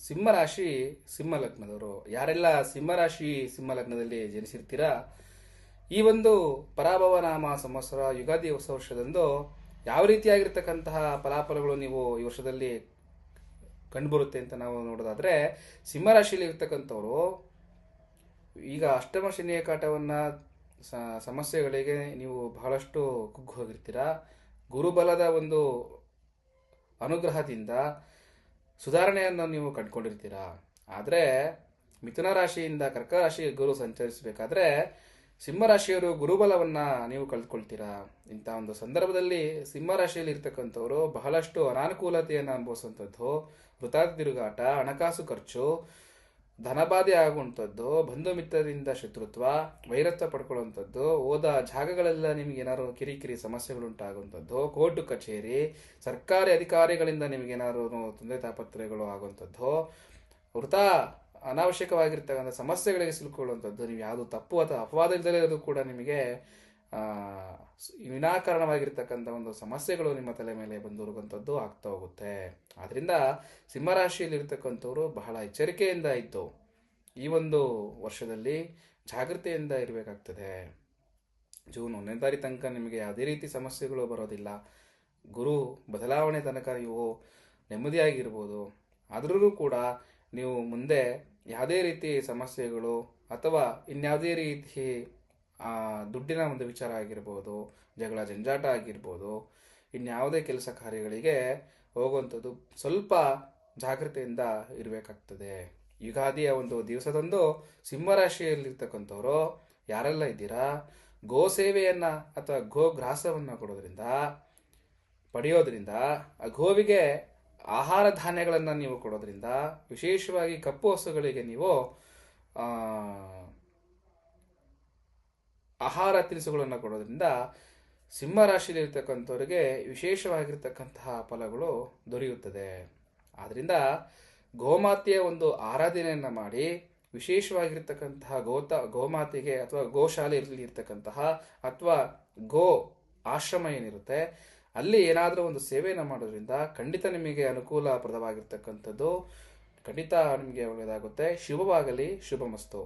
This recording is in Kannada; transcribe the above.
ಸಿಂಹರಾಶಿ ಸಿಂಹ ಲಗ್ನದವರು ಯಾರೆಲ್ಲ ಸಿಂಹರಾಶಿ ಸಿಂಹ ಲಗ್ನದಲ್ಲಿ ಜನಿಸಿರ್ತೀರಾ, ಈ ಒಂದು ಪರಾಭವ ನಾಮ ಸಂವತ್ಸರ ಯುಗಾದಿ ಹೊಸ ವರ್ಷದಂದು ಯಾವ ರೀತಿಯಾಗಿರ್ತಕ್ಕಂತಹ ಫಲಾಫಲಗಳು ನೀವು ಈ ವರ್ಷದಲ್ಲಿ ಕಂಡುಬರುತ್ತೆ ಅಂತ ನಾವು ನೋಡೋದಾದ್ರೆ, ಸಿಂಹರಾಶಿಯಲ್ಲಿ ಇರ್ತಕ್ಕಂಥವ್ರು ಈಗ ಅಷ್ಟಮ ಶನಿಯ ಕಾಟವನ್ನು ಸಮಸ್ಯೆಗಳಿಗೆ ನೀವು ಬಹಳಷ್ಟು ಕುಗ್ಗು ಹೋಗಿರ್ತೀರಾ. ಗುರುಬಲದ ಒಂದು ಅನುಗ್ರಹದಿಂದ ಸುಧಾರಣೆಯನ್ನು ನೀವು ಕಂಡುಕೊಂಡಿರ್ತೀರಾ. ಆದರೆ ಮಿಥುನ ರಾಶಿಯಿಂದ ಕರ್ಕ ರಾಶಿಗೆ ಗುರು ಸಂಚರಿಸಬೇಕಾದ್ರೆ ಸಿಂಹರಾಶಿಯವರು ಗುರುಬಲವನ್ನು ನೀವು ಕಳೆದುಕೊಳ್ತೀರಾ. ಇಂಥ ಒಂದು ಸಂದರ್ಭದಲ್ಲಿ ಸಿಂಹರಾಶಿಯಲ್ಲಿ ಇರ್ತಕ್ಕಂಥವರು ಬಹಳಷ್ಟು ಅನಾನುಕೂಲತೆಯನ್ನು ಅನುಭವಿಸುವಂಥದ್ದು, ವೃಥಾ ತಿರುಗಾಟ, ಹಣಕಾಸು ಖರ್ಚು, ಧನಬಾಧೆ ಆಗುವಂಥದ್ದು, ಬಂಧು ಮಿತ್ರರಿಂದ ಶತ್ರುತ್ವ, ವೈರತ್ವ ಪಡ್ಕೊಳ್ಳುವಂಥದ್ದು, ಹೋದ ಜಾಗಗಳೆಲ್ಲ ನಿಮ್ಗೆ ಏನಾದ್ರು ಕಿರಿಕಿರಿ ಸಮಸ್ಯೆಗಳು ಉಂಟಾಗುವಂಥದ್ದು, ಕೋರ್ಟು ಕಚೇರಿ, ಸರ್ಕಾರಿ ಅಧಿಕಾರಿಗಳಿಂದ ನಿಮ್ಗೆ ಏನಾದ್ರು ತೊಂದರೆ ತಾಪತ್ರಯಗಳು ಆಗುವಂಥದ್ದು, ವೃಥಾ ಅನಾವಶ್ಯಕವಾಗಿರ್ತಕ್ಕಂಥ ಸಮಸ್ಯೆಗಳಿಗೆ ಸಿಲುಕೊಳ್ಳುವಂಥದ್ದು, ನೀವು ಯಾವುದು ತಪ್ಪು ಅಥವಾ ಅಪವಾದ ಇಲ್ಲದೆ ಇರೋದು ಕೂಡ ನಿಮಗೆ ವಿನಾಕಾರಣವಾಗಿರ್ತಕ್ಕಂಥ ಒಂದು ಸಮಸ್ಯೆಗಳು ನಿಮ್ಮ ತಲೆ ಮೇಲೆ ಬಂದಿರುವಂಥದ್ದು ಆಗ್ತಾ ಹೋಗುತ್ತೆ. ಆದ್ರಿಂದ ಸಿಂಹರಾಶಿಯಲ್ಲಿ ಇರ್ತಕ್ಕಂಥವ್ರು ಬಹಳ ಎಚ್ಚರಿಕೆಯಿಂದ ಇದ್ದು ಈ ಒಂದು ವರ್ಷದಲ್ಲಿ ಜಾಗೃತೆಯಿಂದ ಇರಬೇಕಾಗ್ತದೆ. ಜೂನ್ 1ನೇ ತಾರೀಕು ತನಕ ನಿಮಗೆ ಯಾವುದೇ ರೀತಿ ಸಮಸ್ಯೆಗಳು ಬರೋದಿಲ್ಲ. ಗುರು ಬದಲಾವಣೆ ತನಕ ನೀವು ನೆಮ್ಮದಿಯಾಗಿರ್ಬೋದು. ಆದ್ರೂ ಕೂಡ ನೀವು ಮುಂದೆ ಯಾವುದೇ ರೀತಿ ಸಮಸ್ಯೆಗಳು ಅಥವಾ ಇನ್ಯಾವುದೇ ರೀತಿ ದುಡ್ಡಿನ ಒಂದು ವಿಚಾರ ಆಗಿರ್ಬೋದು, ಜಗಳ ಜಂಜಾಟ ಆಗಿರ್ಬೋದು, ಇನ್ಯಾವುದೇ ಕೆಲಸ ಕಾರ್ಯಗಳಿಗೆ ಹೋಗುವಂಥದ್ದು ಸ್ವಲ್ಪ ಜಾಗ್ರತೆಯಿಂದ ಇರಬೇಕಾಗ್ತದೆ. ಯುಗಾದಿಯ ಒಂದು ದಿವಸದಂದು ಸಿಂಹರಾಶಿಯಲ್ಲಿರ್ತಕ್ಕಂಥವ್ರು ಯಾರೆಲ್ಲ ಇದ್ದೀರಾ, ಗೋ ಸೇವೆಯನ್ನು ಅಥವಾ ಗೋ ಗ್ರಾಸವನ್ನು ಪಡೆಯೋದ್ರಿಂದ ಆ ಗೋವಿಗೆ ಆಹಾರ ಧಾನ್ಯಗಳನ್ನು ನೀವು ಕೊಡೋದ್ರಿಂದ, ವಿಶೇಷವಾಗಿ ಕಪ್ಪು ಹಸುಗಳಿಗೆ ನೀವು ಆಹಾರ ತಿನಿಸುಗಳನ್ನು ಕೊಡೋದ್ರಿಂದ ಸಿಂಹರಾಶಿಯಲ್ಲಿರ್ತಕ್ಕಂಥವ್ರಿಗೆ ವಿಶೇಷವಾಗಿರ್ತಕ್ಕಂತಹ ಫಲಗಳು ದೊರೆಯುತ್ತದೆ. ಆದ್ದರಿಂದ ಗೋಮಾತೆಯ ಒಂದು ಆರಾಧನೆಯನ್ನು ಮಾಡಿ, ವಿಶೇಷವಾಗಿರ್ತಕ್ಕಂತಹ ಗೋಮಾತೆಗೆ ಅಥವಾ ಗೋಶಾಲೆಯಲ್ಲಿ ಇರ್ತಕ್ಕಂತಹ ಅಥವಾ ಗೋ ಆಶ್ರಮ ಏನಿರುತ್ತೆ ಅಲ್ಲಿ ಏನಾದರೂ ಒಂದು ಸೇವೆಯನ್ನು ಮಾಡೋದ್ರಿಂದ ಖಂಡಿತ ನಿಮಗೆ ಅನುಕೂಲಪ್ರದವಾಗಿರ್ತಕ್ಕಂಥದ್ದು, ಖಂಡಿತ ನಿಮಗೆ ಒಳ್ಳೆಯದಾಗುತ್ತೆ. ಶುಭವಾಗಲಿ, ಶುಭಮಸ್ತು.